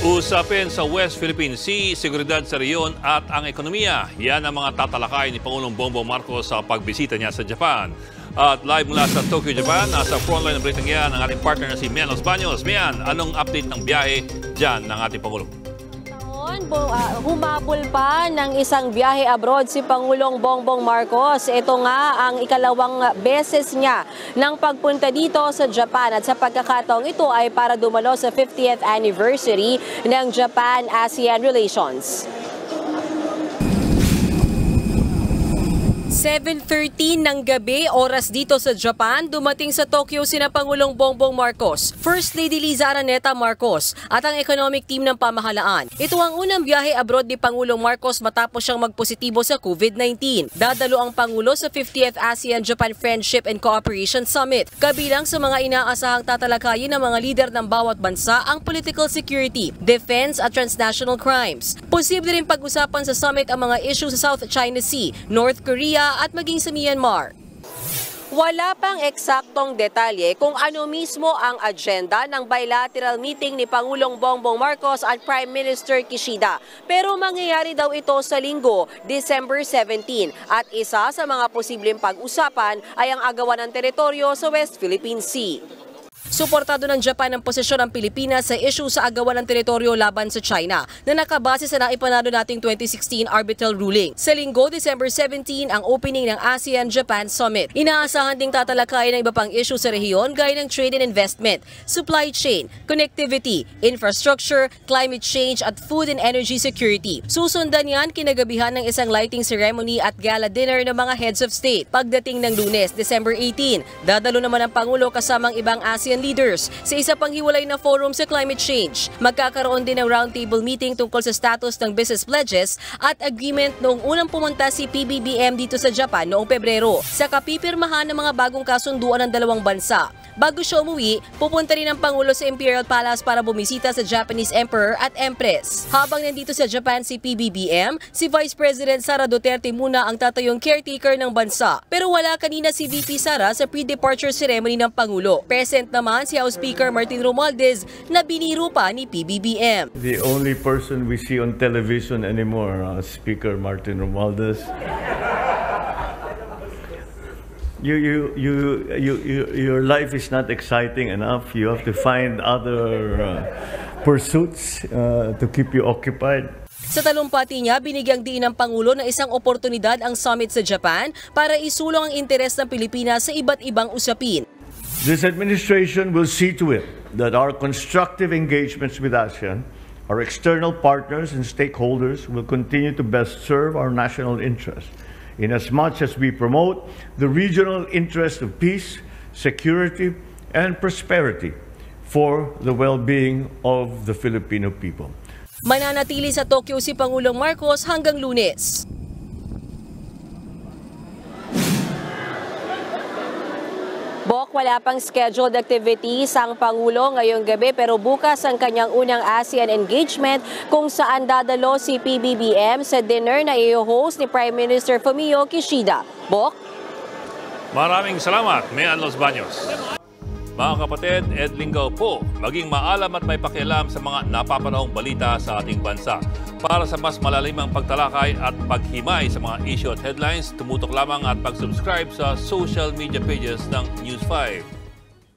Usapin sa West Philippine Sea, seguridad sa reyon at ang ekonomiya. Yan ang mga tatalakay ni Pangulong Bongbong Marcos sa pagbisita niya sa Japan. At live mula sa Tokyo, Japan, nasa frontline ng balitang yan ang ating partner na si Mian Los Baños. Mian, anong update ng biyahe dyan ng ating Pangulong? Humabol pa ng isang biyahe abroad si Pangulong Bongbong Marcos. Ito nga ang ikalawang beses niya ng pagpunta dito sa Japan at sa pagkakataong ito ay para dumalo sa 50th anniversary ng Japan-ASEAN relations. 7:13 ng gabi, oras dito sa Japan, dumating sa Tokyo sina Pangulong Bongbong Marcos, First Lady Liza Araneta Marcos at ang economic team ng pamahalaan. Ito ang unang biyahe abroad ni Pangulong Marcos matapos siyang magpositibo sa COVID-19. Dadalo ang Pangulo sa 50th ASEAN-Japan Friendship and Cooperation Summit. Kabilang sa mga inaasahang tatalakayin ng mga lider ng bawat bansa ang political security, defense at transnational crimes. Posible rin pag-usapan sa summit ang mga issue sa South China Sea, North Korea at maging sa Myanmar. Wala pang eksaktong detalye kung ano mismo ang agenda ng bilateral meeting ni Pangulong Bongbong Marcos at Prime Minister Kishida. Pero mangyayari daw ito sa Linggo, December 17. At isa sa mga posibleng pag-usapan ay ang agawan ng teritoryo sa West Philippine Sea. Suportado ng Japan ang posisyon ng Pilipinas sa issue sa agawan ng teritoryo laban sa China na nakabase sa naipanalo nating 2016 arbitral ruling. Sa Linggo, December 17, ang opening ng ASEAN-Japan Summit. Inaasahan ding tatalakayin ng iba pang issue sa rehiyon gaya ng trade and investment, supply chain, connectivity, infrastructure, climate change at food and energy security. Susundan yan kinagabihan ng isang lighting ceremony at gala dinner ng mga heads of state. Pagdating ng Lunes, December 18, dadalo naman ang Pangulo kasamang ibang ASEAN leaders sa isa pang hiwalay na forum sa climate change. Magkakaroon din ng roundtable meeting tungkol sa status ng business pledges at agreement noong unang pumunta si PBBM dito sa Japan noong Pebrero. Sa kapipirmahan ng mga bagong kasunduan ng dalawang bansa. Bago siya umuwi, pupunta rin ang Pangulo sa Imperial Palace para bumisita sa Japanese Emperor at Empress. Habang nandito sa Japan si PBBM, si Vice President Sara Duterte muna ang tatayong caretaker ng bansa. Pero wala kanina si VP Sara sa pre-departure ceremony ng Pangulo. Present naman si House Speaker Martin Romualdez na biniro pa ni PBBM. The only person we see on television anymore, Speaker Martin Romualdez. Your life is not exciting enough. You have to find other pursuits to keep you occupied. Sa talumpati niya, binigyang diin ng Pangulo na isang oportunidad ang summit sa Japan para isulong ang interes ng Pilipinas sa iba't ibang usapin. This administration will see to it that our constructive engagements with ASEAN, our external partners and stakeholders will continue to best serve our national interests, inasmuch as we promote the regional interest of peace, security, and prosperity for the well-being of the Filipino people. Mananatili sa Tokyo si Pangulong Marcos hanggang Lunes. Bok, wala pang scheduled activities ang Pangulo ngayong gabi pero bukas ang kanyang unang ASEAN engagement kung saan dadalo si PBBM sa dinner na i-host ni Prime Minister Fumio Kishida. Bok? Maraming salamat, Mian Los Baños. Mga kapatid, Ed Lingaw po, maging maalam at may pakialam sa mga napapanahong balita sa ating bansa. Para sa mas malalimang pagtalakay at paghimay sa mga issue at headlines, tumutok lamang at pag-subscribe sa social media pages ng News 5.